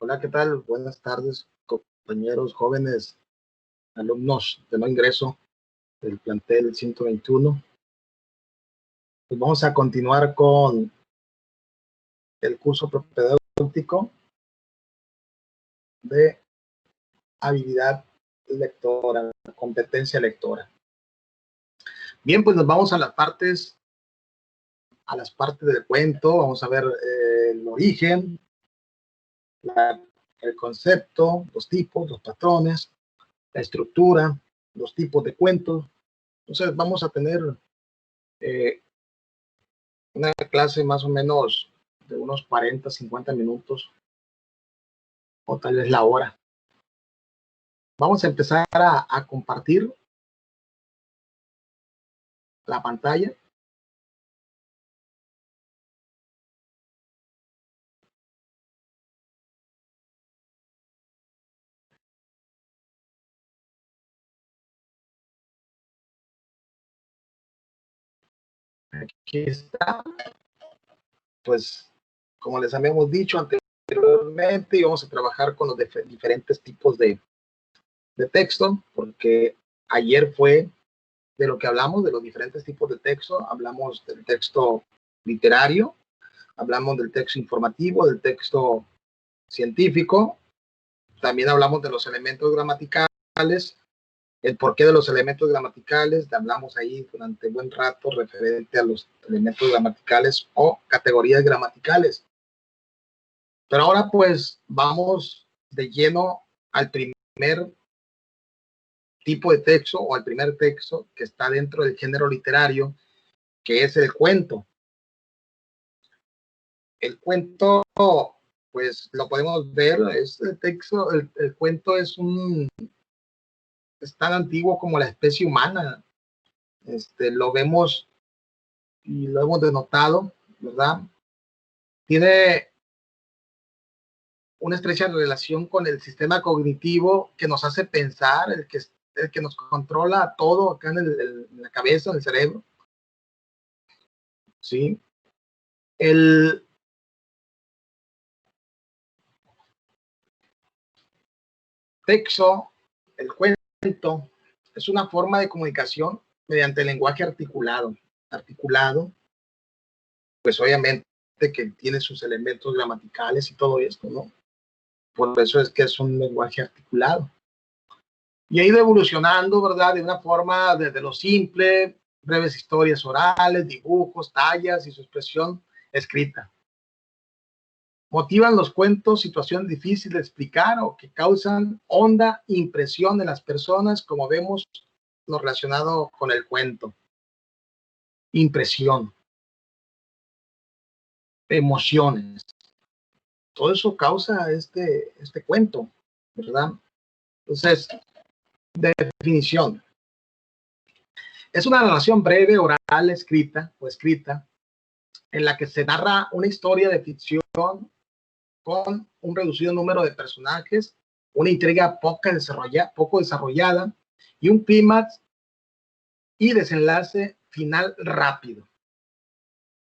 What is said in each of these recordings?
Hola, ¿qué tal? Buenas tardes, compañeros, jóvenes, alumnos de no ingreso del plantel 121. Pues vamos a continuar con el curso propedéutico de habilidad lectora, competencia lectora. Bien, pues nos vamos a las partes del cuento. Vamos a ver el origen, el concepto, los tipos, los patrones, la estructura, los tipos de cuentos. Entonces vamos a tener una clase más o menos de unos 40, 50 minutos o tal vez la hora. Vamos a empezar a compartir la pantalla. Aquí está. Pues como les habíamos dicho anteriormente, vamos a trabajar con los diferentes tipos de texto, porque ayer fue de lo que hablamos, de los diferentes tipos de texto. Hablamos del texto literario, hablamos del texto informativo, del texto científico. También hablamos de los elementos gramaticales, el porqué de los elementos gramaticales. Hablamos ahí durante buen rato referente a los elementos gramaticales o categorías gramaticales. Pero ahora pues vamos de lleno al primer tipo de texto o al primer texto que está dentro del género literario, que es el cuento. El cuento, pues lo podemos ver, es el texto, el cuento es tan antiguo como la especie humana. Lo vemos y lo hemos denotado, ¿verdad? Tiene una estrecha relación con el sistema cognitivo que nos hace pensar, el que nos controla todo acá en la cabeza, en el cerebro. ¿Sí? El texto, el cuento, es una forma de comunicación mediante el lenguaje articulado. Articulado, pues obviamente que tiene sus elementos gramaticales y todo esto, ¿no? Por eso es que es un lenguaje articulado. Y ha ido evolucionando, ¿verdad? De una forma desde lo simple, breves historias orales, dibujos, tallas y su expresión escrita. Motivan los cuentos situaciones difíciles de explicar o que causan honda impresión en las personas, como vemos lo relacionado con el cuento. Impresión, emociones, todo eso causa este cuento, ¿verdad? Entonces, definición. Es una narración breve, oral, escrita o escrita, en la que se narra una historia de ficción con un reducido número de personajes, una intriga poco desarrollada y un clímax y desenlace final rápido.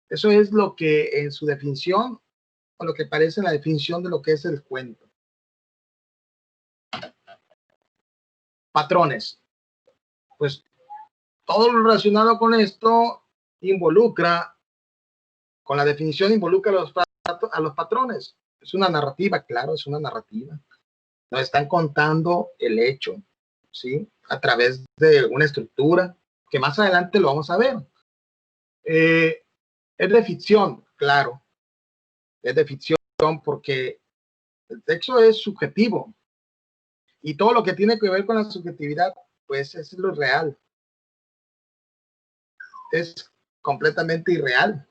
Eso es lo que en su definición, o lo que parece en la definición de lo que es el cuento. Patrones. Pues todo lo relacionado con esto involucra, con la definición involucra a los patrones. Es una narrativa, claro, es una narrativa. Nos están contando el hecho, ¿sí? A través de una estructura que más adelante lo vamos a ver. Es de ficción, claro. Es de ficción porque el texto es subjetivo y todo lo que tiene que ver con la subjetividad, pues es lo real. Es completamente irreal.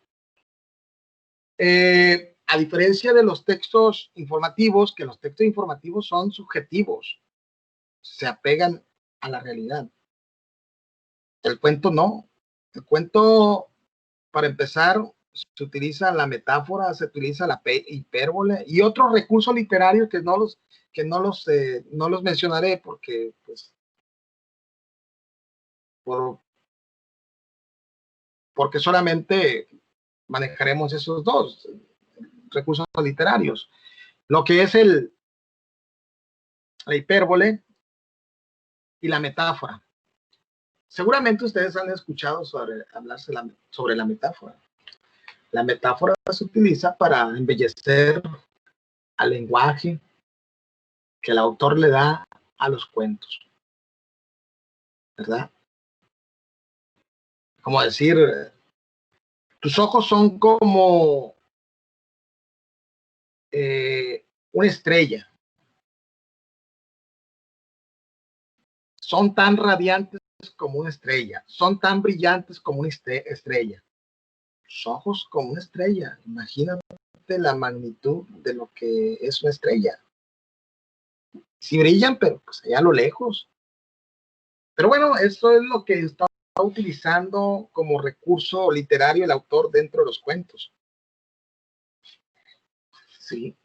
A diferencia de los textos informativos, que los textos informativos son subjetivos, se apegan a la realidad. El cuento no. El cuento, para empezar, se utiliza la metáfora, se utiliza la hipérbole y otros recursos literarios que no los mencionaré porque pues porque solamente manejaremos esos dos recursos literarios. lo que es la hipérbole y la metáfora. Seguramente ustedes han escuchado hablarse sobre la metáfora. La metáfora se utiliza para embellecer al lenguaje que el autor le da a los cuentos, ¿verdad? Como decir, tus ojos son como una estrella. Son tan radiantes como una estrella. Son tan brillantes como una estrella. Tus ojos como una estrella. Imagínate la magnitud de lo que es una estrella. Sí brillan, pero pues allá a lo lejos. Pero bueno, eso es lo que está utilizando como recurso literario el autor dentro de los cuentos. Sí.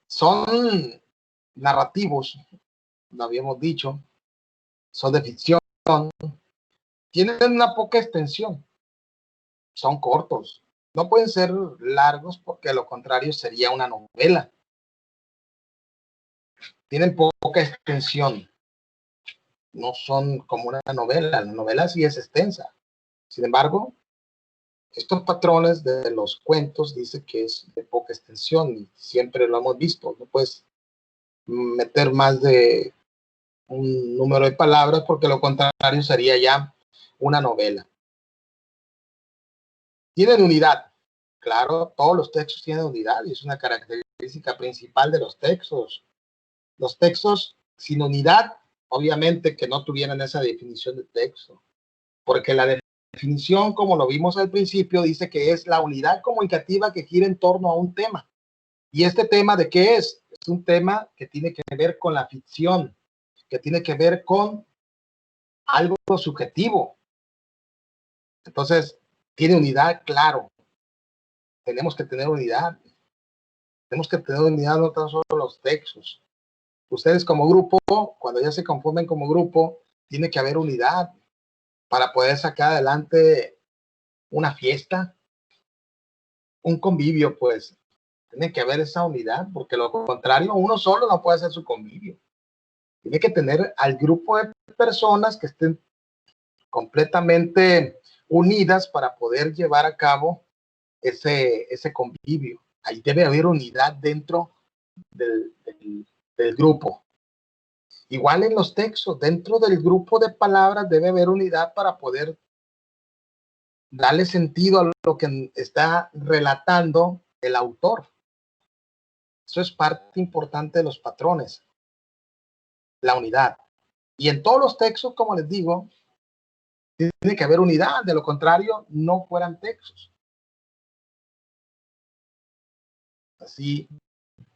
Son narrativos, lo habíamos dicho, son de ficción, tienen una poca extensión, son cortos, no pueden ser largos porque a lo contrario sería una novela. Tienen poca extensión, no son como una novela, la novela sí es extensa. Sin embargo, estos patrones de los cuentos dice que es de poca extensión y siempre lo hemos visto, no puedes meter más de un número de palabras porque lo contrario sería ya una novela. Tienen unidad, claro, todos los textos tienen unidad y es una característica principal de los textos. Los textos sin unidad, obviamente que no tuvieran esa definición de texto, porque la definición, como lo vimos al principio, dice que es la unidad comunicativa que gira en torno a un tema. ¿Y este tema de qué es? Es un tema que tiene que ver con la ficción, que tiene que ver con algo subjetivo. Entonces, tiene unidad, claro. Tenemos que tener unidad. Tenemos que tener unidad no tan solo los textos. Ustedes como grupo, cuando ya se conformen como grupo, tiene que haber unidad para poder sacar adelante una fiesta, un convivio, pues. Tiene que haber esa unidad, porque lo contrario, uno solo no puede hacer su convivio. Tiene que tener al grupo de personas que estén completamente unidas para poder llevar a cabo ese convivio. Ahí debe haber unidad dentro del grupo. Igual en los textos, dentro del grupo de palabras debe haber unidad para poder darle sentido a lo que está relatando el autor. Eso es parte importante de los patrones, la unidad. Y en todos los textos, como les digo, tiene que haber unidad, de lo contrario, no fueran textos. Así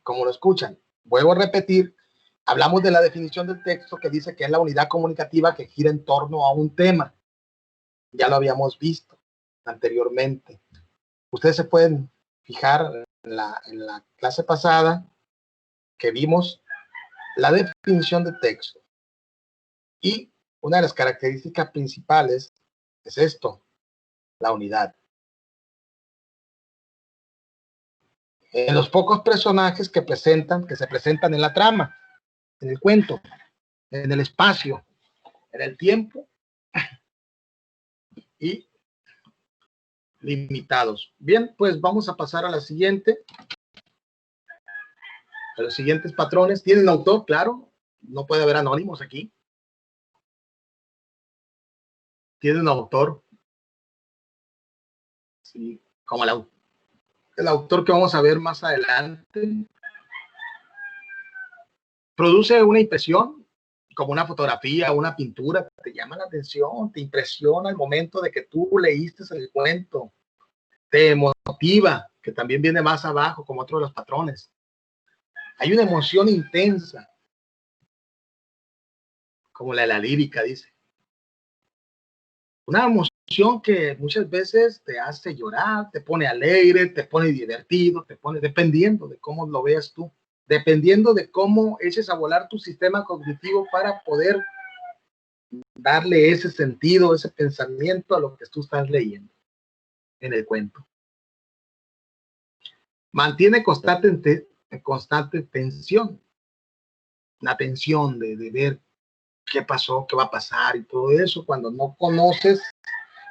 como lo escuchan. Vuelvo a repetir, hablamos de la definición del texto que dice que es la unidad comunicativa que gira en torno a un tema. Ya lo habíamos visto anteriormente. Ustedes se pueden fijar en la clase pasada que vimos la definición de texto. Y una de las características principales es esto, la unidad. En los pocos personajes que se presentan en la trama, en el cuento, en el espacio, en el tiempo y limitados. Bien, pues vamos a pasar a la siguiente. A los siguientes patrones. ¿Tienen autor? Claro. No puede haber anónimos aquí. ¿Tienen autor? Sí, como el autor que vamos a ver más adelante. Produce una impresión, como una fotografía, una pintura, te llama la atención, te impresiona el momento de que tú leíste el cuento, te emotiva, que también viene más abajo como otro de los patrones. Hay una emoción intensa, como la de la lírica, dice. Una emoción que muchas veces te hace llorar, te pone alegre, te pone divertido, te pone, dependiendo de cómo lo veas tú, dependiendo de cómo eches a volar tu sistema cognitivo para poder darle ese sentido, ese pensamiento a lo que tú estás leyendo en el cuento. mantiene constante tensión, la tensión de ver qué pasó, qué va a pasar y todo eso cuando no conoces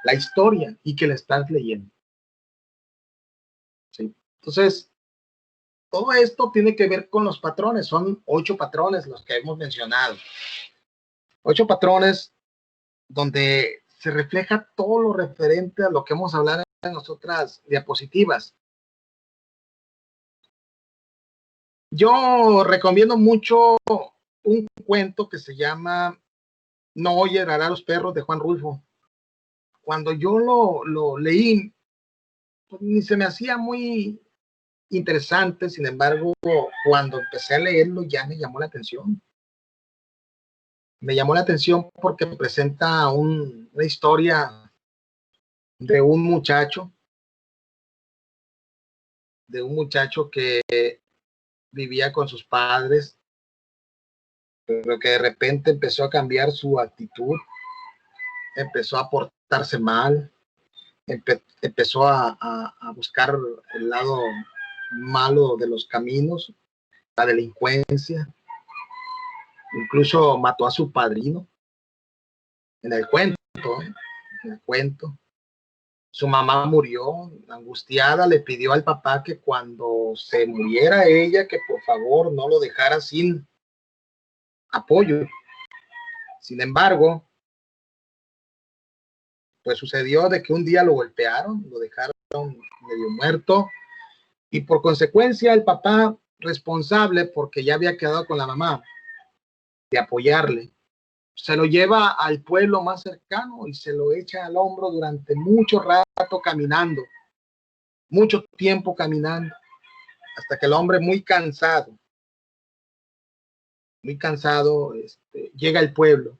la historia y que la estás leyendo. ¿Sí? Entonces, todo esto tiene que ver con los patrones. Son 8 patrones los que hemos mencionado. 8 patrones donde se refleja todo lo referente a lo que hemos hablado en las otras diapositivas. Yo recomiendo mucho un cuento que se llama No oye ladrar a los perros, de Juan Rulfo. Cuando yo lo leí, pues, ni se me hacía muy interesante. Sin embargo, cuando empecé a leerlo ya me llamó la atención. Me llamó la atención porque presenta una historia de un muchacho, que vivía con sus padres, pero que de repente empezó a cambiar su actitud, empezó a portarse mal, empezó a buscar el lado malo de los caminos, la delincuencia, incluso mató a su padrino en el cuento, en el cuento. Su mamá murió angustiada, le pidió al papá que cuando se muriera ella, que por favor no lo dejara sin apoyo. Sin embargo, pues sucedió de que un día lo golpearon, lo dejaron medio muerto, y por consecuencia el papá, responsable porque ya había quedado con la mamá de apoyarle, se lo lleva al pueblo más cercano y se lo echa al hombro durante mucho rato caminando, mucho tiempo caminando, hasta que el hombre muy cansado, llega al pueblo.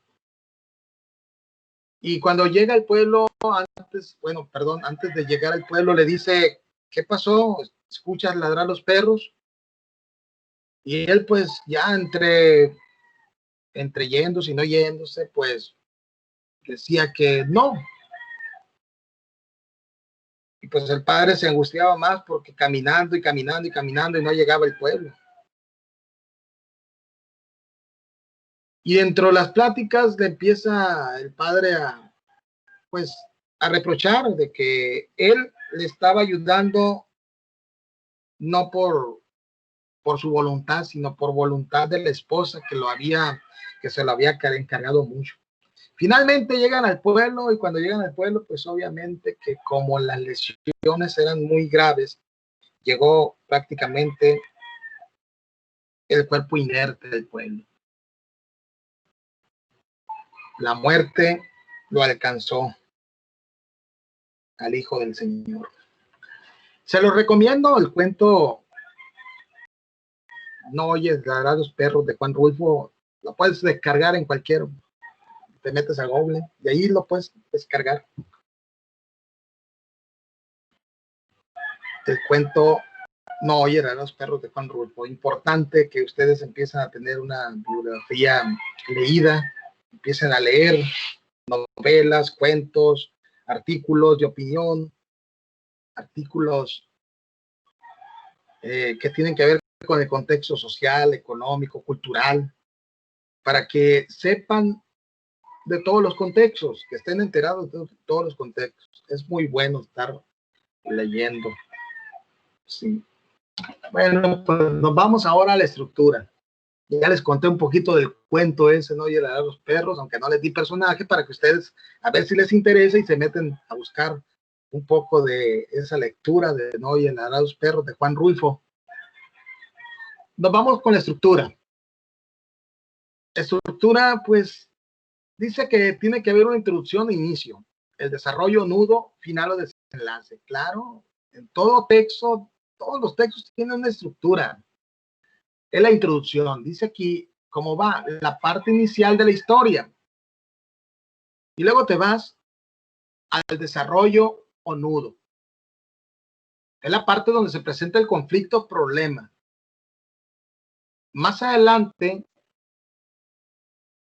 Y cuando llega al pueblo, antes de llegar al pueblo, le dice: ¿qué pasó? ¿Escuchas ladrar los perros? Y él, pues, ya entre yéndose y no yéndose, pues, decía que no. Y pues el padre se angustiaba más porque caminando y caminando y caminando y no llegaba al pueblo. Y dentro de las pláticas le empieza el padre pues, a reprochar de que él le estaba ayudando no por su voluntad, sino por voluntad de la esposa que se lo había encargado mucho. Finalmente llegan al pueblo, y cuando llegan al pueblo, pues obviamente que como las lesiones eran muy graves, llegó prácticamente el cuerpo inerte del pueblo. La muerte lo alcanzó al Hijo del Señor. Se lo recomiendo, el cuento No oyes ladrar a los perros, de Juan Rulfo. Lo puedes descargar en cualquier, te metes a Google y ahí lo puedes descargar. El cuento No oyes ladrar a los perros, de Juan Rulfo. Importante que ustedes empiecen a tener una bibliografía leída, empiecen a leer novelas, cuentos, artículos de opinión, artículos que tienen que ver con el contexto social, económico, cultural, para que sepan de todos los contextos, que estén enterados de todos los contextos. Es muy bueno estar leyendo. Sí. Bueno, pues nos vamos ahora a la estructura. Ya les conté un poquito del cuento ese, No oye ladrar a los perros, aunque no les di personaje, para que ustedes a ver si les interesa y se meten a buscar un poco de esa lectura de No oye ladrar a los perros, de Juan Rulfo. Nos vamos con la estructura. La estructura, pues, dice que tiene que haber una introducción e inicio, el desarrollo, nudo, final o desenlace. Claro, en todo texto, todos los textos tienen una estructura. Es la introducción. Dice aquí cómo va la parte inicial de la historia. Y luego te vas al desarrollo o nudo. Es la parte donde se presenta el conflicto o problema. Más adelante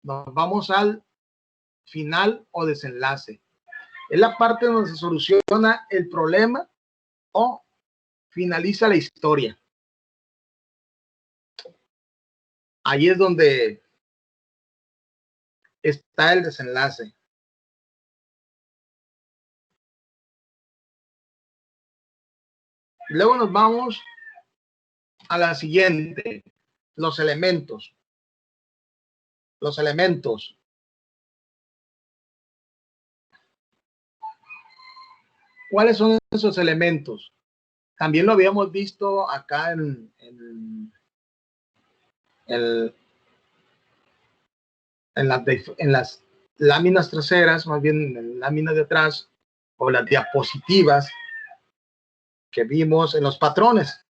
nos vamos al final o desenlace. Es la parte donde se soluciona el problema o finaliza la historia. Ahí es donde está el desenlace. Luego nos vamos a la siguiente, los elementos. Los elementos. ¿Cuáles son esos elementos? También lo habíamos visto acá en las láminas traseras, más bien en láminas de atrás, o las diapositivas que vimos en los patrones.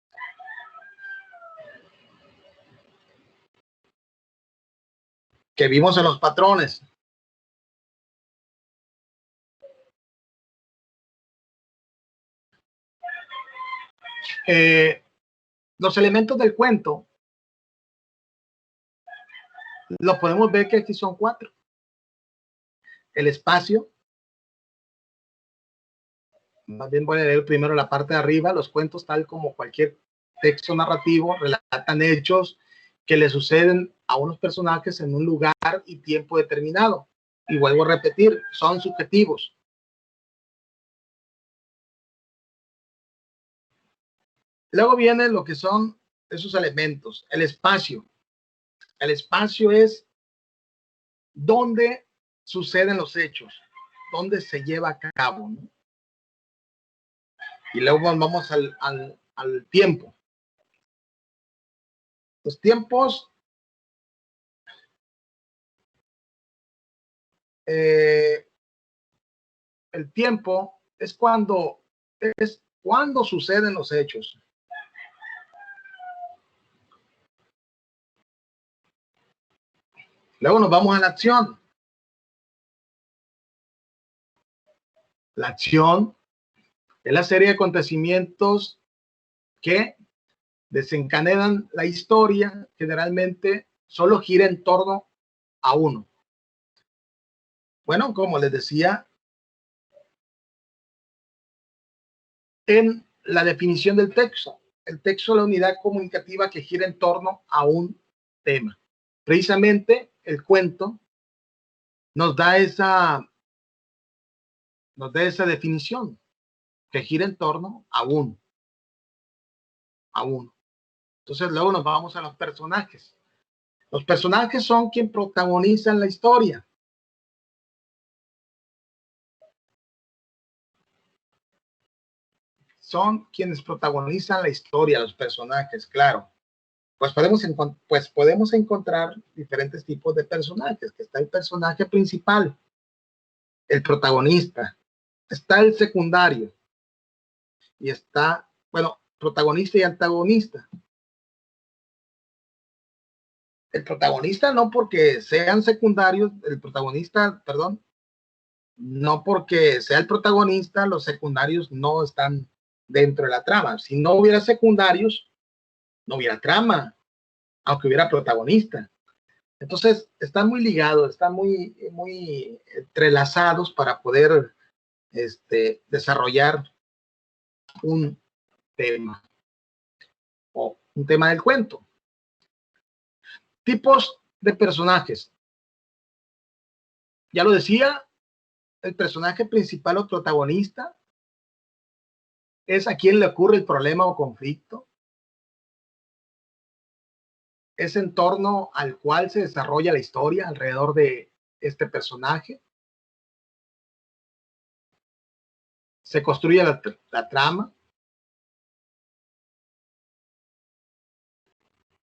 Los elementos del cuento lo podemos ver que aquí son 4. El espacio, más bien voy a leer primero la parte de arriba. Los cuentos, tal como cualquier texto narrativo, relatan hechos que le suceden a unos personajes en un lugar y tiempo determinado. Y vuelvo a repetir, son subjetivos. Luego viene lo que son esos elementos. El espacio. El espacio es donde suceden los hechos, donde se lleva a cabo, ¿no? Y luego vamos al tiempo. Los tiempos, el tiempo es cuando suceden los hechos. Luego nos vamos a la acción. La acción es la serie de acontecimientos que desencadenan la historia. Generalmente solo gira en torno a uno. Bueno, como les decía, en la definición del texto, el texto es la unidad comunicativa que gira en torno a un tema. Precisamente el cuento nos da esa definición, que gira en torno a uno. Entonces luego nos vamos a los personajes. Los personajes son quienes protagonizan la historia. Son quienes protagonizan la historia, los personajes, claro. Pues podemos encontrar diferentes tipos de personajes, que está el personaje principal, el protagonista, está el secundario, y está, bueno, protagonista y antagonista. El protagonista no porque sean secundarios, no porque sea el protagonista, los secundarios no están dentro de la trama. Si no hubiera secundarios, no hubiera trama, aunque hubiera protagonista. Entonces, están muy ligados, están muy entrelazados para poder desarrollar un tema o un tema del cuento. Tipos de personajes. Ya lo decía, el personaje principal o protagonista es a quien le ocurre el problema o conflicto. Es en torno al cual se desarrolla la historia alrededor de este personaje. Se construye la trama.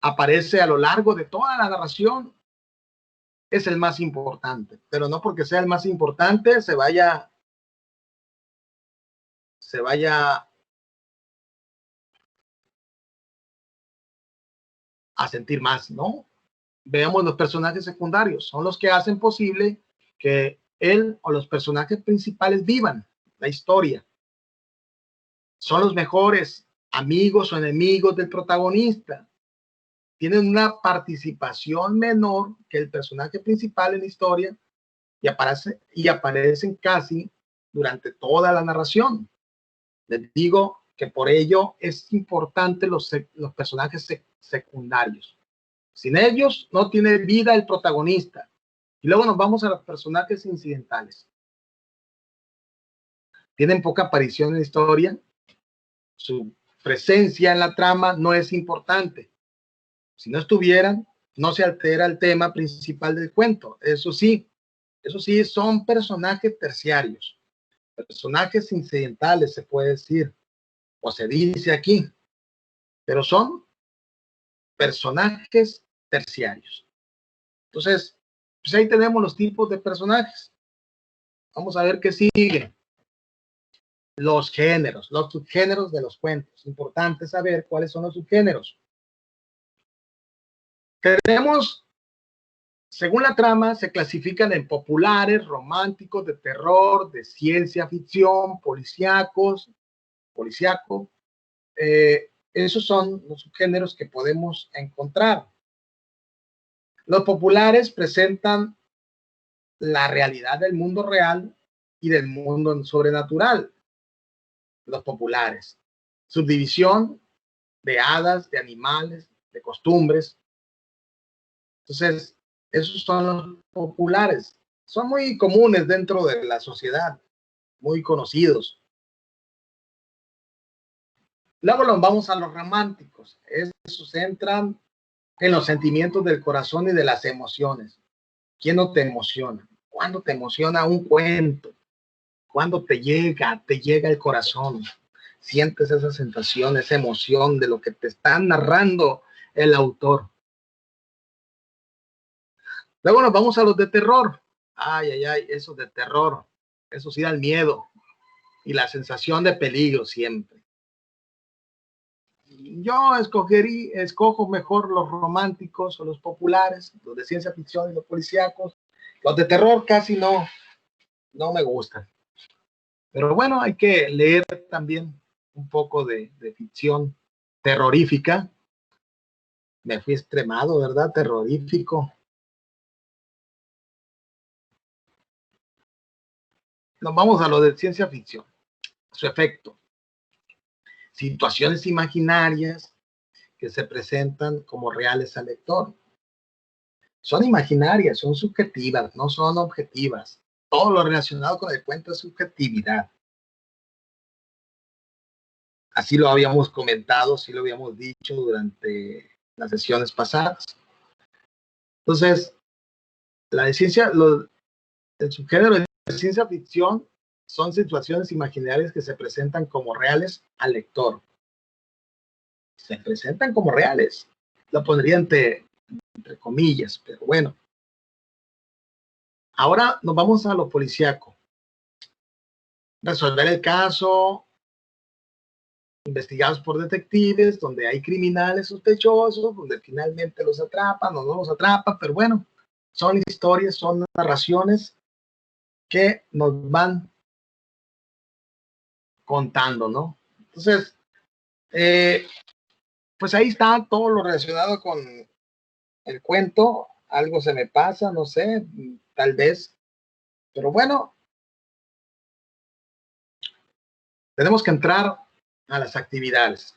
Aparece a lo largo de toda la narración. Es el más importante, pero no porque sea el más importante se vaya a sentir más, ¿no? Veamos los personajes secundarios, son los que hacen posible que él o los personajes principales vivan la historia. Son los mejores amigos o enemigos del protagonista. Tienen una participación menor que el personaje principal en la historia y aparecen casi durante toda la narración. Les digo que por ello es importante los personajes secundarios. Sin ellos no tiene vida el protagonista. Y luego nos vamos a los personajes incidentales. Tienen poca aparición en la historia. Su presencia en la trama no es importante. Si no estuvieran, no se altera el tema principal del cuento. Eso sí, son personajes terciarios, personajes incidentales, se puede decir, o se dice aquí, pero son personajes terciarios. Entonces, pues ahí tenemos los tipos de personajes. Vamos a ver qué sigue. Los géneros, los subgéneros de los cuentos. Importante saber cuáles son los subgéneros. Tenemos, según la trama, se clasifican en populares, románticos, de terror, de ciencia ficción, policíaco. Esos son los subgéneros que podemos encontrar. Los populares presentan la realidad del mundo real y del mundo sobrenatural. Los populares. Subdivisión de hadas, de animales, de costumbres. Entonces, esos son los populares. Son muy comunes dentro de la sociedad, muy conocidos. Luego nos vamos a los románticos. Esos entran en los sentimientos del corazón y de las emociones. ¿Quién no te emociona? ¿Cuándo te emociona un cuento? ¿Cuándo te llega el corazón? Sientes esa sensación, esa emoción de lo que te está narrando el autor. Luego nos vamos a los de terror. Ay, ay, ay, esos de terror. Eso sí da el miedo y la sensación de peligro siempre. Yo escojo mejor los románticos o los populares, los de ciencia ficción y los policíacos. Los de terror casi no me gustan. Pero bueno, hay que leer también un poco de ficción terrorífica. Me fui extremado, ¿verdad? Terrorífico. Nos vamos a lo de ciencia ficción. Su efecto. Situaciones imaginarias que se presentan como reales al lector. Son imaginarias, son subjetivas, no son objetivas. Todo lo relacionado con el cuento es subjetividad. Así lo habíamos comentado, así lo habíamos dicho durante las sesiones pasadas. Entonces, el subgénero de ciencia ficción son situaciones imaginarias que se presentan como reales al lector. Se presentan como reales. Lo pondría entre comillas, pero bueno. Ahora nos vamos a lo policíaco. Resolver el caso, investigados por detectives, donde hay criminales sospechosos, donde finalmente los atrapan o no los atrapan, pero bueno, son historias, son narraciones que nos van contando, ¿no? Entonces, pues ahí está todo lo relacionado con el cuento. Algo se me pasa, no sé, tal vez, pero bueno, tenemos que entrar a las actividades.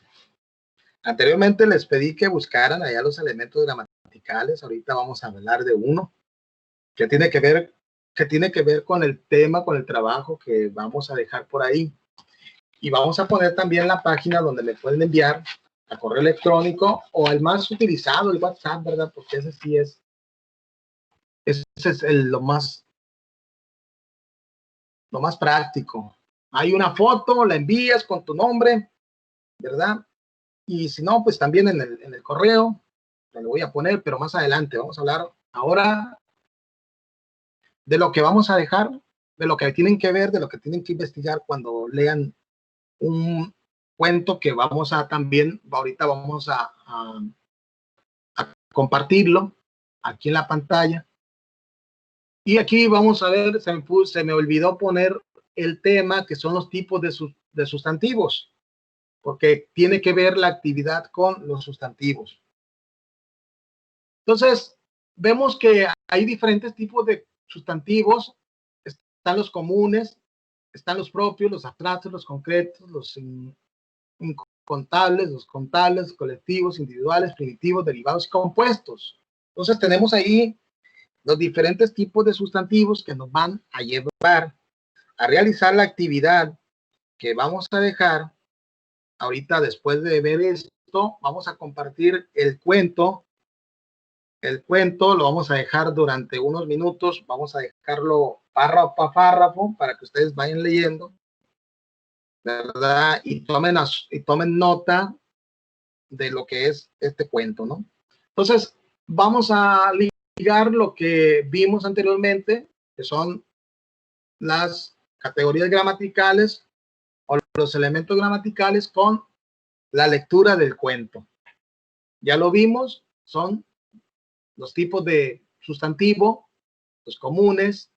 Anteriormente les pedí que buscaran allá los elementos gramaticales. Ahorita vamos a hablar de uno que tiene que ver con el tema, con el trabajo que vamos a dejar por ahí. Y vamos a poner también la página donde me pueden enviar a correo electrónico o al más utilizado, el WhatsApp, ¿verdad? Porque ese sí es lo más práctico. Hay una foto, la envías con tu nombre, ¿verdad? Y si no, pues también en el correo, me lo voy a poner, pero más adelante vamos a hablar ahora de lo que vamos a dejar, de lo que tienen que ver, de lo que tienen que investigar cuando lean un cuento que vamos a también, ahorita vamos a compartirlo aquí en la pantalla. Y aquí vamos a ver, se me olvidó poner el tema que son los tipos de sustantivos, porque tiene que ver la actividad con los sustantivos. Entonces, vemos que hay diferentes tipos de sustantivos. Están los comunes, están los propios, los abstractos, los concretos, incontables, los contables, colectivos, individuales, primitivos, derivados y compuestos. Entonces tenemos ahí los diferentes tipos de sustantivos que nos van a llevar a realizar la actividad que vamos a dejar ahorita. Después de ver esto, vamos a compartir el cuento. El cuento lo vamos a dejar durante unos minutos, vamos a dejarlo párrafo a párrafo para que ustedes vayan leyendo, ¿verdad? Y tomen nota de lo que es este cuento, ¿no? Entonces, vamos a ligar lo que vimos anteriormente, que son las categorías gramaticales o los elementos gramaticales con la lectura del cuento. Ya lo vimos, son los tipos de sustantivo, los comunes,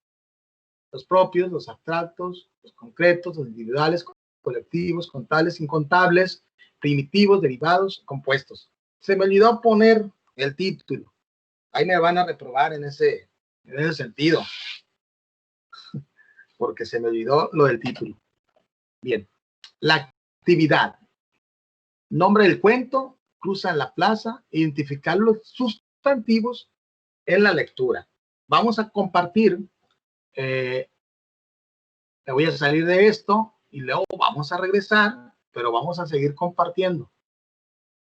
los propios, los abstractos, los concretos, los individuales, colectivos, contables, incontables, primitivos, derivados, compuestos. Se me olvidó poner el título. Ahí me van a reprobar en ese sentido, porque se me olvidó lo del título. Bien, la actividad. Nombre del cuento, cruza en la plaza, identificar los sustantivos en la lectura. Vamos a compartir, me voy a salir de esto y luego vamos a regresar, pero vamos a seguir compartiendo.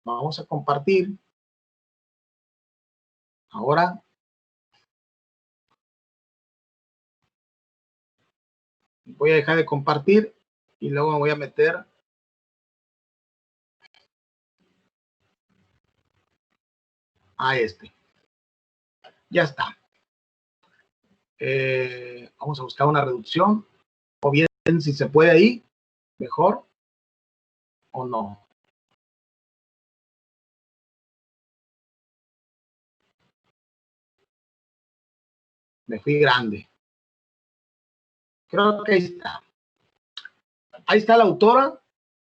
Vamos a compartir. Ahora voy a dejar de compartir y luego me voy a meter a este. Ya está. Vamos a buscar una reducción, o bien si se puede ahí, mejor, o no. Me fui grande. Creo que ahí está. Ahí está la autora,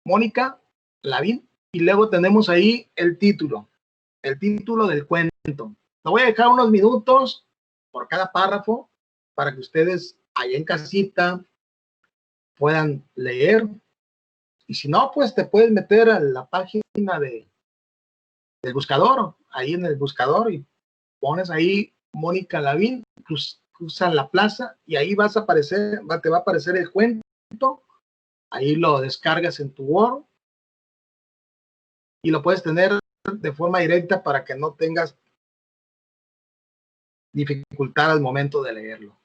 Mónica Lavín, y luego tenemos ahí el título del cuento. Lo voy a dejar unos minutos por cada párrafo para que ustedes allá en casita puedan leer. Y si no, pues te puedes meter a la página del buscador, ahí en el buscador, y pones ahí Mónica Lavín, cruza la plaza, y ahí vas a aparecer, te va a aparecer el cuento. Ahí lo descargas en tu Word y lo puedes tener de forma directa para que no tengas dificultad al momento de leerlo.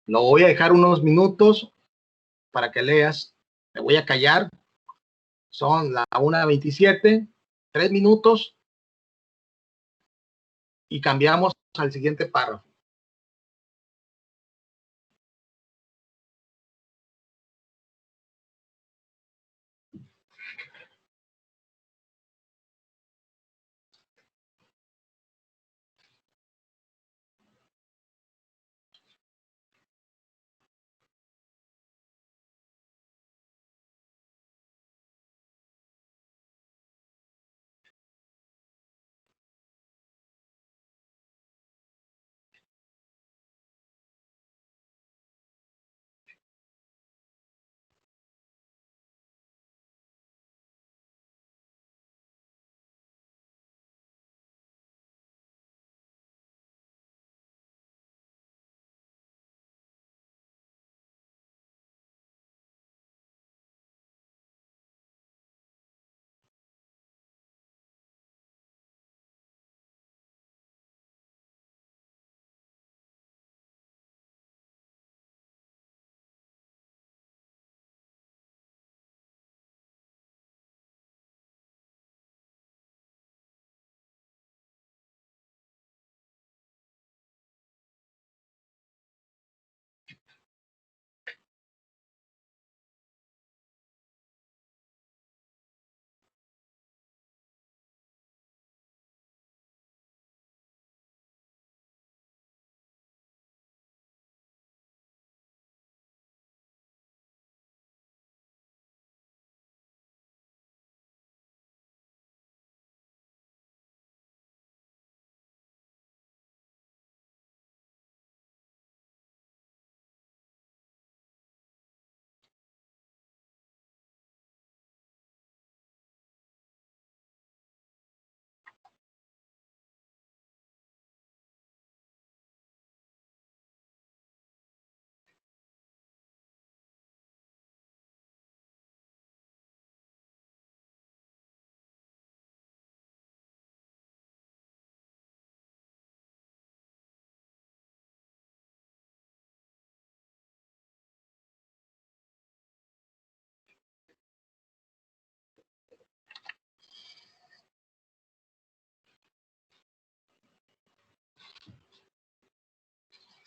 Lo voy a dejar unos minutos para que leas. Me voy a callar. Son la 1:27, 3 minutos y cambiamos al siguiente párrafo.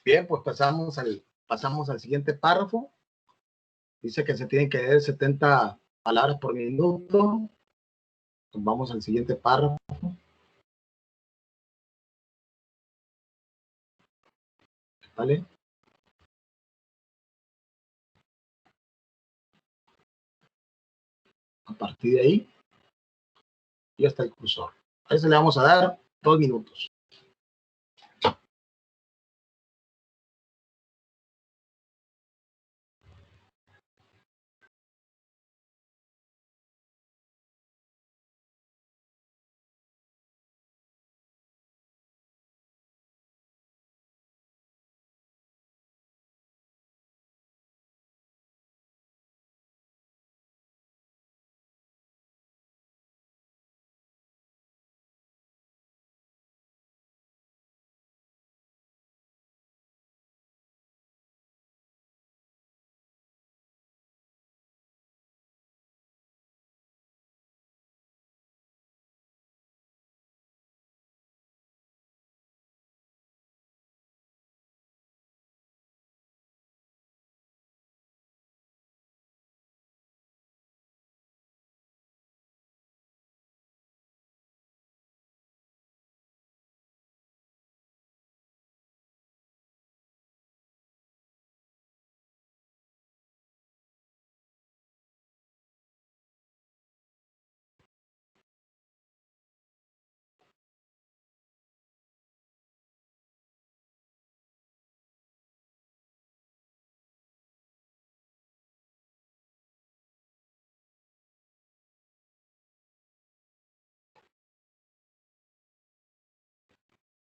Bien, pues pasamos al siguiente párrafo. Dice que se tienen que leer 70 palabras por minuto. Pues vamos al siguiente párrafo. ¿Vale? A partir de ahí, ya está el cursor. A ese le vamos a dar 2 minutos.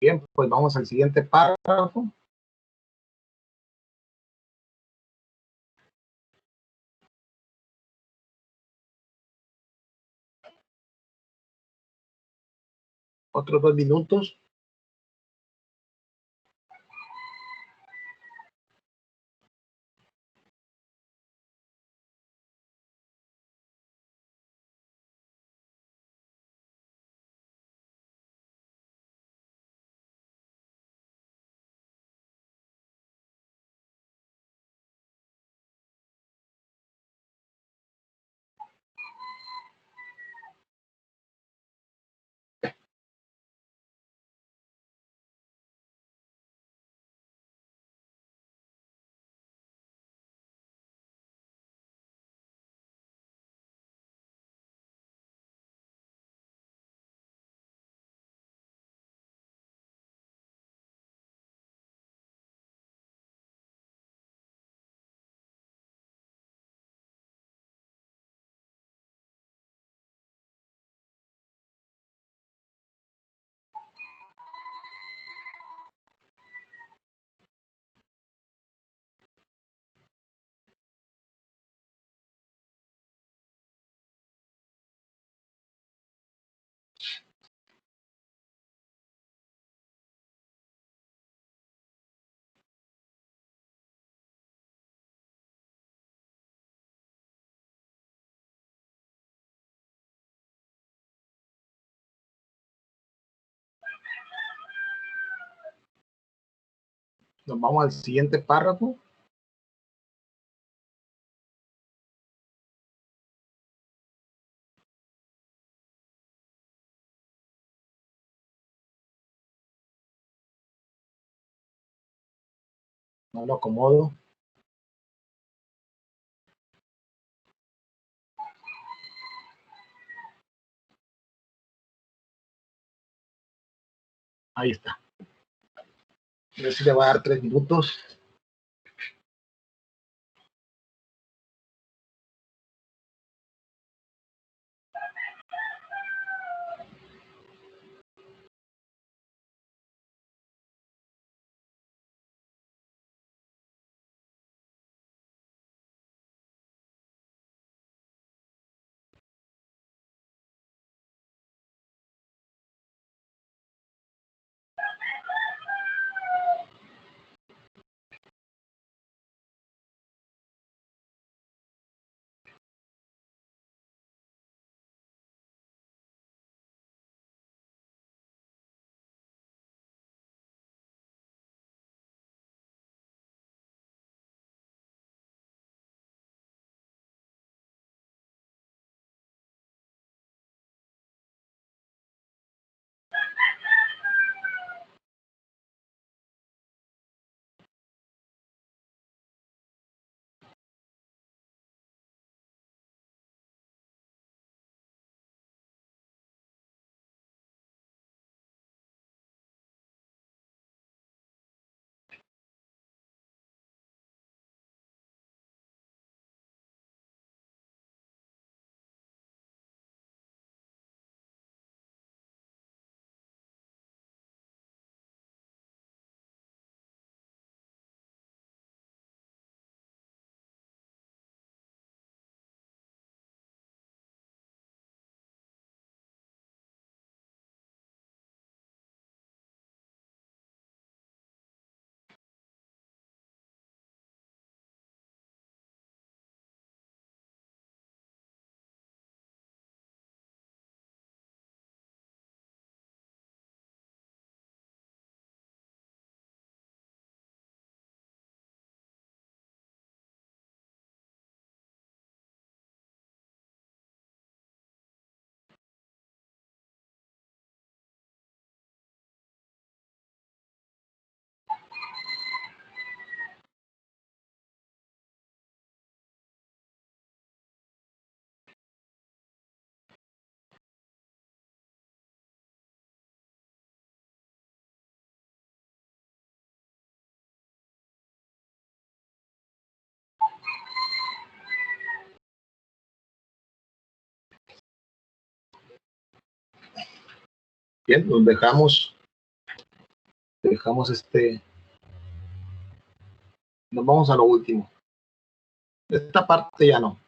Bien, pues vamos al siguiente párrafo. Otros 2 minutos. Nos vamos al siguiente párrafo. No lo acomodo. Ahí está. A ver si le va a dar 3 minutos. Bien, nos dejamos nos vamos a lo último. Esta parte ya no.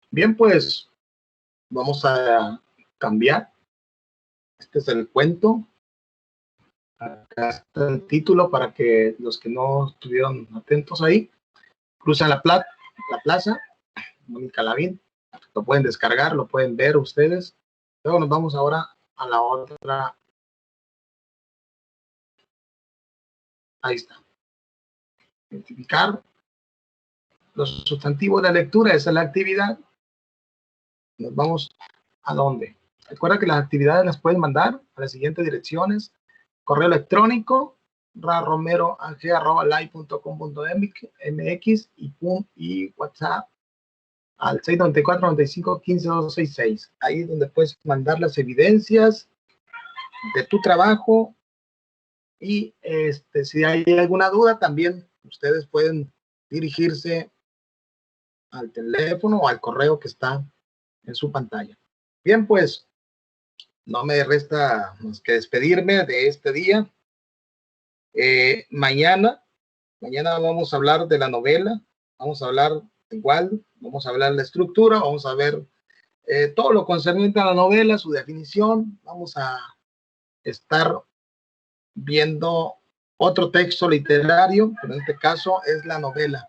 Bien, pues vamos a cambiar. Este es el cuento. Acá está el título para que los que no estuvieron atentos ahí cruzan la plaza, Mónica Lavín. Lo pueden descargar, lo pueden ver ustedes. Luego nos vamos ahora a la otra. Ahí está. Identificar los sustantivos de la lectura. Esa es la actividad. Nos vamos a dónde. Recuerda que las actividades las pueden mandar a las siguientes direcciones: correo electrónico raromero@live.com.mx y WhatsApp al 694-95-15-266. Ahí es donde puedes mandar las evidencias de tu trabajo y si hay alguna duda también ustedes pueden dirigirse al teléfono o al correo que está en su pantalla. Bien, pues no me resta más que despedirme de este día. Mañana vamos a hablar de la novela, vamos a hablar igual, vamos a hablar de la estructura, vamos a ver todo lo concerniente a la novela, su definición. Vamos a estar viendo otro texto literario, pero en este caso es la novela.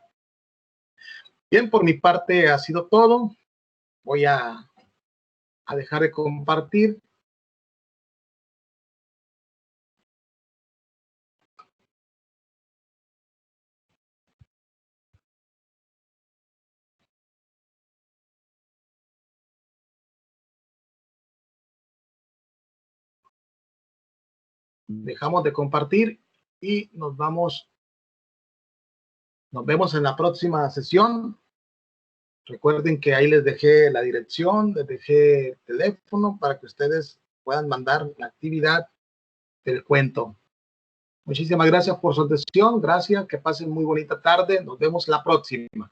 Bien, por mi parte ha sido todo. Voy a dejar de compartir. Dejamos de compartir y nos vemos en la próxima sesión. Recuerden que ahí les dejé la dirección, les dejé el teléfono para que ustedes puedan mandar la actividad del cuento. Muchísimas gracias por su atención. Gracias, que pasen muy bonita tarde. Nos vemos la próxima.